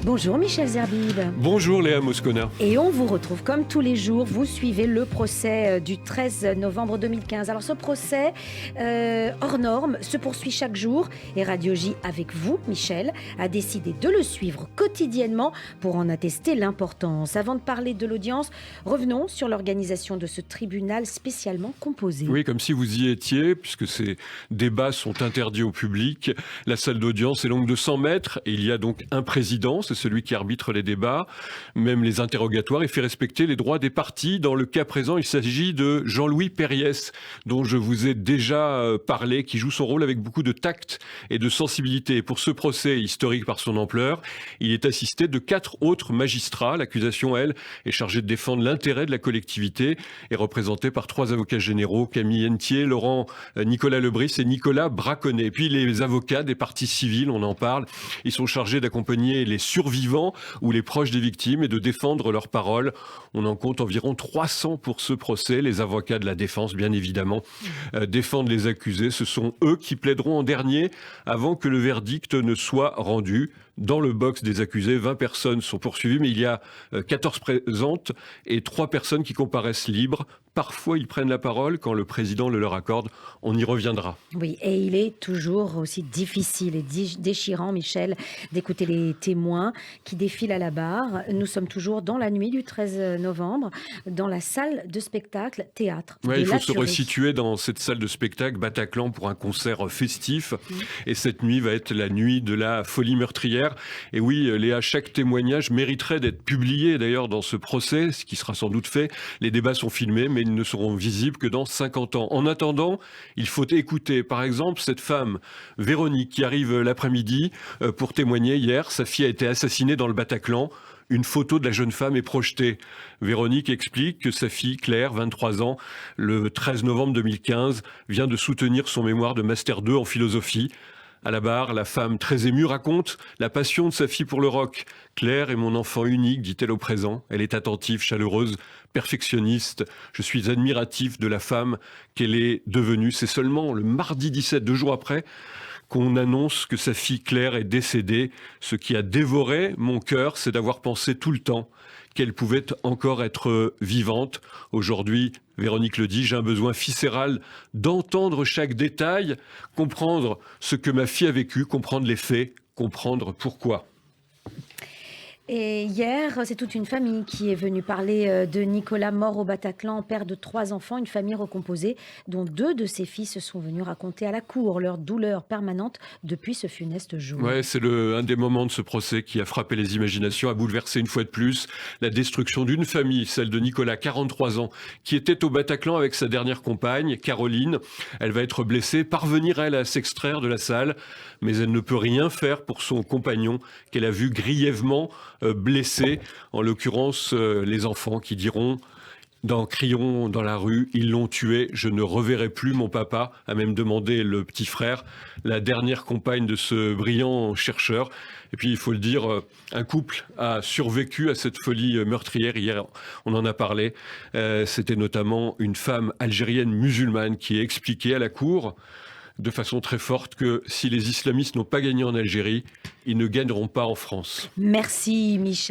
Bonjour Michel Zerbib. Bonjour Léa Moscona. Et on vous retrouve comme tous les jours. Vous suivez le procès du 13 novembre 2015. Alors ce procès hors norme se poursuit chaque jour. Et Radio J, avec vous, Michel, a décidé de le suivre quotidiennement pour en attester l'importance. Avant de parler de l'audience, revenons sur l'organisation de ce tribunal spécialement composé. Oui, comme si vous y étiez, puisque ces débats sont interdits au public. La salle d'audience est longue de 100 mètres et il y a donc un président, c'est celui qui arbitre les débats, même les interrogatoires, et fait respecter les droits des parties. Dans le cas présent, il s'agit de Jean-Louis Périès, dont je vous ai déjà parlé, qui joue son rôle avec beaucoup de tact et de sensibilité. Et pour ce procès historique par son ampleur, il est assisté de 4 autres magistrats. L'accusation, elle, est chargée de défendre l'intérêt de la collectivité et représentée par 3 avocats généraux, Camille Hentier, Nicolas Lebris et Nicolas Braconnet. Et puis les avocats des parties civiles, on en parle, ils sont chargés d'accompagner les survivants ou les proches des victimes et de défendre leurs paroles. On en compte environ 300 pour ce procès. Les avocats de la défense, bien évidemment, défendent les accusés. Ce sont eux qui plaideront en dernier avant que le verdict ne soit rendu. Dans le box des accusés, 20 personnes sont poursuivies, mais il y a 14 présentes et 3 personnes qui comparaissent libres. Parfois, ils prennent la parole quand le président le leur accorde. On y reviendra. Oui, et il est toujours aussi difficile et déchirant, Michel, d'écouter les témoins qui défilent à la barre. Nous sommes toujours dans la nuit du 13 novembre, dans la salle de spectacle théâtre. Ouais, il faut se resituer dans cette salle de spectacle Bataclan pour un concert festif. Et cette nuit va être la nuit de la folie meurtrière. Et oui, Léa, chaque témoignage mériterait d'être publié d'ailleurs dans ce procès, ce qui sera sans doute fait. Les débats sont filmés, mais ils ne seront visibles que dans 50 ans. En attendant, il faut écouter, par exemple, cette femme, Véronique, qui arrive l'après-midi pour témoigner. Hier, sa fille a été assassinée dans le Bataclan. Une photo de la jeune femme est projetée. Véronique explique que sa fille, Claire, 23 ans, le 13 novembre 2015, vient de soutenir son mémoire de Master 2 en philosophie. À la barre, la femme, très émue, raconte la passion de sa fille pour le rock. « Claire est mon enfant unique, dit-elle au présent. Elle est attentive, chaleureuse, perfectionniste. Je suis admiratif de la femme qu'elle est devenue. » C'est seulement le mardi 17, 2 jours après, qu'on annonce que sa fille Claire est décédée. Ce qui a dévoré mon cœur, c'est d'avoir pensé tout le temps qu'elle pouvait encore être vivante. Aujourd'hui, Véronique le dit, j'ai un besoin viscéral d'entendre chaque détail, comprendre ce que ma fille a vécu, comprendre les faits, comprendre pourquoi. Et hier, c'est toute une famille qui est venue parler de Nicolas, mort au Bataclan, père de 3 enfants, une famille recomposée dont 2 de ses fils sont venus raconter à la cour leur douleur permanente depuis ce funeste jour. Ouais, c'est un des moments de ce procès qui a frappé les imaginations, a bouleversé une fois de plus la destruction d'une famille, celle de Nicolas, 43 ans, qui était au Bataclan avec sa dernière compagne, Caroline. Elle va être blessée, parvenir elle à s'extraire de la salle, mais elle ne peut rien faire pour son compagnon qu'elle a vu grièvement blessés, en l'occurrence les enfants qui diront crions dans la rue, ils l'ont tué, je ne reverrai plus mon papa, a même demandé le petit frère, la dernière compagne de ce brillant chercheur. Et puis il faut le dire, un couple a survécu à cette folie meurtrière. Hier, on en a parlé. C'était notamment une femme algérienne musulmane qui a expliqué à la cour de façon très forte que si les islamistes n'ont pas gagné en Algérie, ils ne gagneront pas en France. Merci Michel.